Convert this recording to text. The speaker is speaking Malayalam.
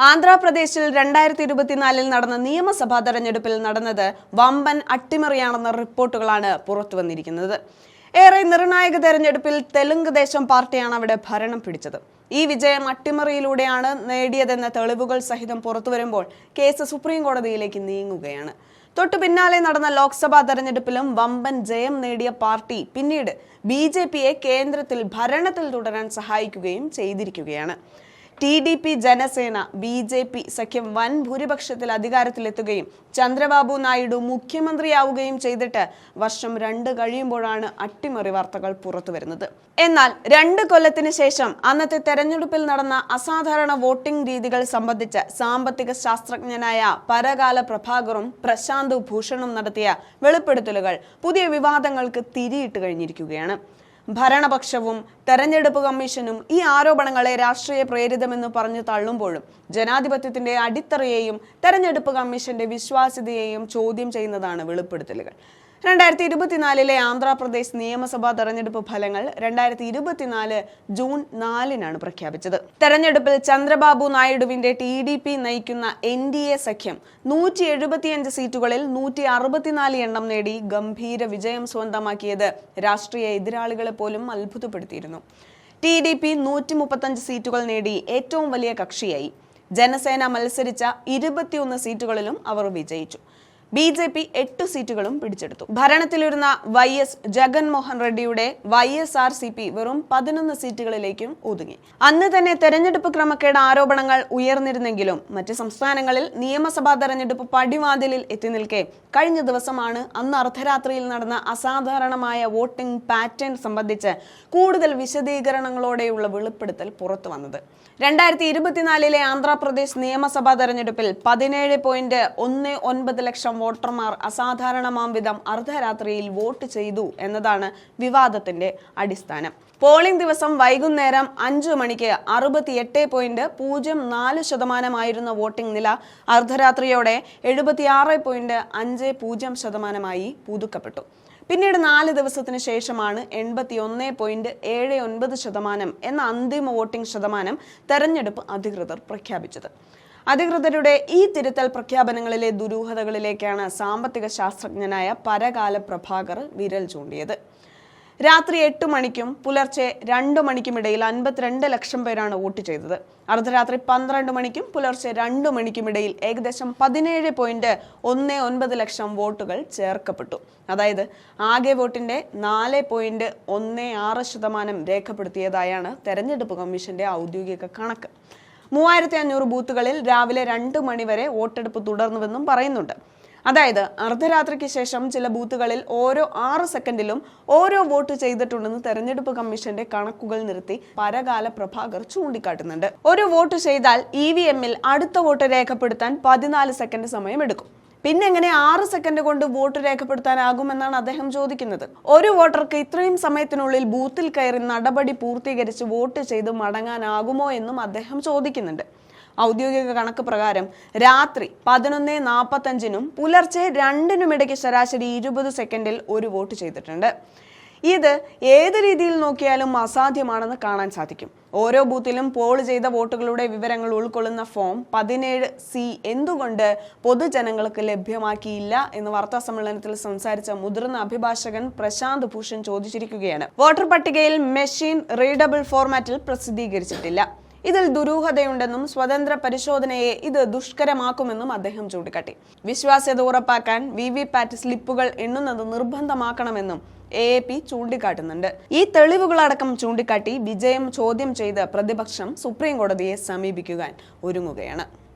ആന്ധ്രാപ്രദേശിൽ 2024 നടന്ന നിയമസഭാ തെരഞ്ഞെടുപ്പിൽ നടന്നത് വമ്പൻ അട്ടിമറിയാണെന്ന റിപ്പോർട്ടുകളാണ് പുറത്തുവന്നിരിക്കുന്നത്. ഏറെ നിർണായക തെരഞ്ഞെടുപ്പിൽ തെലുങ്ക് ദേശം പാർട്ടിയാണ് അവിടെ ഭരണം പിടിച്ചത്. ഈ വിജയം അട്ടിമറിയിലൂടെയാണ് നേടിയതെന്ന തെളിവുകൾ സഹിതം പുറത്തുവരുമ്പോൾ കേസ് സുപ്രീം കോടതിയിലേക്ക് നീങ്ങുകയാണ്. തൊട്ടു പിന്നാലെ നടന്ന ലോക്സഭാ തെരഞ്ഞെടുപ്പിലും വമ്പൻ ജയം നേടിയ പാർട്ടി പിന്നീട് BJPയെ കേന്ദ്രത്തിൽ ഭരണത്തിൽ തുടരാൻ സഹായിക്കുകയും ചെയ്തിരിക്കുകയാണ്. TDP ജനസേന BJP സഖ്യം വൻ ഭൂരിപക്ഷത്തിൽ അധികാരത്തിലെത്തുകയും ചന്ദ്രബാബു നായിഡു മുഖ്യമന്ത്രിയാവുകയും ചെയ്തിട്ട് വർഷം 2 കഴിയുമ്പോഴാണ് അട്ടിമറി വാർത്തകൾ പുറത്തുവരുന്നത്. എന്നാൽ 2 കൊല്ലത്തിന് ശേഷം അന്നത്തെ തെരഞ്ഞെടുപ്പിൽ നടന്ന അസാധാരണ വോട്ടിംഗ് രീതികൾ സംബന്ധിച്ച് സാമ്പത്തിക ശാസ്ത്രജ്ഞനായ പരകാല പ്രഭാകറും പ്രശാന്ത് ഭൂഷണും നടത്തിയ വെളിപ്പെടുത്തലുകൾ പുതിയ വിവാദങ്ങൾക്ക് തിരിയിട്ട് കഴിഞ്ഞിരിക്കുകയാണ്. ഭരണപക്ഷവും തെരഞ്ഞെടുപ്പ് കമ്മീഷനും ഈ ആരോപണങ്ങളെ രാഷ്ട്രീയ പ്രേരിതമെന്ന് പറഞ്ഞു തള്ളുമ്പോഴും ജനാധിപത്യത്തിന്റെ അടിത്തറയെയും തെരഞ്ഞെടുപ്പ് കമ്മീഷന്റെ വിശ്വാസ്യതയെയും ചോദ്യം ചെയ്യുന്നതാണ് വെളിപ്പെടുത്തലുകൾ. 2024 ആന്ധ്രാപ്രദേശ് നിയമസഭാ തെരഞ്ഞെടുപ്പ് ഫലങ്ങൾ 2024 ജൂൺ 4 പ്രഖ്യാപിച്ചത്. തെരഞ്ഞെടുപ്പിൽ ചന്ദ്രബാബു നായിഡുവിന്റെ TDP നയിക്കുന്ന NDA സഖ്യം 175 സീറ്റുകളിൽ 164 എണ്ണം നേടി ഗംഭീര വിജയം സ്വന്തമാക്കിയത് രാഷ്ട്രീയ എതിരാളികളെ പോലും അത്ഭുതപ്പെടുത്തിയിരുന്നു. TDP 135 സീറ്റുകൾ നേടി ഏറ്റവും വലിയ കക്ഷിയായി. ജനസേന മത്സരിച്ച 21 സീറ്റുകളിലും അവർ വിജയിച്ചു. BJP 8 സീറ്റുകളും പിടിച്ചെടുത്തു. ഭരണത്തിലിരുന്ന YS ജഗൻമോഹൻ റെഡ്ഡിയുടെ YSRCP വെറും 11 സീറ്റുകളിലേക്കും ഒതുങ്ങി. അന്ന് തന്നെ തെരഞ്ഞെടുപ്പ് ക്രമക്കേട് ആരോപണങ്ങൾ ഉയർന്നിരുന്നെങ്കിലും മറ്റ് സംസ്ഥാനങ്ങളിൽ നിയമസഭാ തെരഞ്ഞെടുപ്പ് പടിവാതിലിൽ എത്തി നിൽക്കെ കഴിഞ്ഞ ദിവസമാണ് അന്ന് അർദ്ധരാത്രിയിൽ നടന്ന അസാധാരണമായ വോട്ടിംഗ് പാറ്റേൺ സംബന്ധിച്ച് കൂടുതൽ വിശദീകരണങ്ങളോടെയുള്ള വെളിപ്പെടുത്തൽ പുറത്തു വന്നത്. 2024 ആന്ധ്രാപ്രദേശ് നിയമസഭാ തെരഞ്ഞെടുപ്പിൽ 17.19 ലക്ഷം വോട്ടർമാർ അസാധാരണമാം വിധം അർദ്ധരാത്രിയിൽ വോട്ട് ചെയ്തു എന്നതാണ് വിവാദത്തിന്റെ അടിസ്ഥാനം. പോളിംഗ് ദിവസം വൈകുന്നേരം 5 മണിക്ക് 68.04% വോട്ടിംഗ് നില അർദ്ധരാത്രിയോടെ 76.50% പുതുക്കപ്പെട്ടു. പിന്നീട് 4 ദിവസത്തിന് ശേഷമാണ് 81.79% എന്ന അന്തിമ വോട്ടിംഗ് ശതമാനം തെരഞ്ഞെടുപ്പ് അധികൃതർ പ്രഖ്യാപിച്ചത്. അധികൃതരുടെ ഈ തിരുത്തൽ പ്രഖ്യാപനങ്ങളിലെ ദുരൂഹതകളിലേക്കാണ് സാമ്പത്തിക ശാസ്ത്രജ്ഞനായ പരകാല പ്രഭാകർ വിരൽ ചൂണ്ടിയത്. രാത്രി 8 മണിക്കും പുലർച്ചെ 2 മണിക്കുമിടയിൽ 52 ലക്ഷം പേരാണ് വോട്ട് ചെയ്തത്. അർദ്ധരാത്രി 12 മണിക്കും പുലർച്ചെ 2 മണിക്കുമിടയിൽ ഏകദേശം 17.19 ലക്ഷം വോട്ടുകൾ ചേർക്കപ്പെട്ടു. അതായത് ആകെ വോട്ടിന്റെ 4.16% രേഖപ്പെടുത്തിയതായാണ് തെരഞ്ഞെടുപ്പ് കമ്മീഷന്റെ ഔദ്യോഗിക കണക്ക്. 3500 ബൂത്തുകളിൽ രാവിലെ 2 മണി വരെ വോട്ടെടുപ്പ് തുടർന്നുവെന്നും പറയുന്നുണ്ട്. അതായത് അർദ്ധരാത്രിക്ക് ശേഷം ചില ബൂത്തുകളിൽ ഓരോ 6 സെക്കൻഡിലും ഓരോ വോട്ട് ചെയ്തിട്ടുണ്ടെന്ന് തെരഞ്ഞെടുപ്പ് കമ്മീഷന്റെ കണക്കുകൾ നിർത്തി പരകാല പ്രഭാകർ ചൂണ്ടിക്കാട്ടുന്നുണ്ട്. ഒരു വോട്ട് ചെയ്താൽ EVM-ൽ അടുത്ത വോട്ട് രേഖപ്പെടുത്താൻ 14 സെക്കൻഡ് സമയമെടുക്കും. പിന്നെ എങ്ങനെ 6 സെക്കൻഡ് കൊണ്ട് വോട്ട് രേഖപ്പെടുത്താനാകുമെന്നാണ് അദ്ദേഹം ചോദിക്കുന്നത്. ഒരു വോട്ടർക്ക് ഇത്രയും സമയത്തിനുള്ളിൽ ബൂത്തിൽ കയറി നടപടി പൂർത്തീകരിച്ച് വോട്ട് ചെയ്ത് മടങ്ങാനാകുമോ എന്നും അദ്ദേഹം ചോദിക്കുന്നുണ്ട്. ഔദ്യോഗിക കണക്ക് പ്രകാരം രാത്രി 11:45 പുലർച്ചെ 2 ശരാശരി 20 സെക്കൻഡിൽ ഒരു വോട്ട് ചെയ്തിട്ടുണ്ട്. ഇത് ഏത് രീതിയിൽ നോക്കിയാലും അസാധ്യമാണെന്ന് കാണാൻ സാധിക്കും. ഓരോ ബൂത്തിലും പോൾ ചെയ്ത വോട്ടുകളുടെ വിവരങ്ങൾ ഉൾക്കൊള്ളുന്ന ഫോം 17C എന്തുകൊണ്ട് പൊതുജനങ്ങൾക്ക് ലഭ്യമാക്കിയില്ല എന്ന് വാർത്താ സമ്മേളനത്തിൽ സംസാരിച്ച മുതിർന്ന അഭിഭാഷകൻ പ്രശാന്ത് ഭൂഷൺ ചോദിച്ചിരിക്കുകയാണ്. വോട്ടർ പട്ടികയിൽ മെഷീൻ റീഡബിൾ ഫോർമാറ്റിൽ പ്രസിദ്ധീകരിച്ചിട്ടില്ല. ഇതിൽ ദുരൂഹതയുണ്ടെന്നും സ്വതന്ത്ര പരിശോധനയെ ഇത് ദുഷ്കരമാക്കുമെന്നും അദ്ദേഹം ചൂണ്ടിക്കാട്ടി. വിശ്വാസ്യത ഉറപ്പാക്കാൻ VVPAT സ്ലിപ്പുകൾ എണ്ണുന്നത് നിർബന്ധമാക്കണമെന്നും AAP ചൂണ്ടിക്കാട്ടുന്നുണ്ട്. ഈ തെളിവുകളടക്കം ചൂണ്ടിക്കാട്ടി വിജയം ചോദ്യം ചെയ്ത് പ്രതിപക്ഷം സുപ്രീം കോടതിയെ സമീപിക്കുവാൻ ഒരുങ്ങുകയാണ്.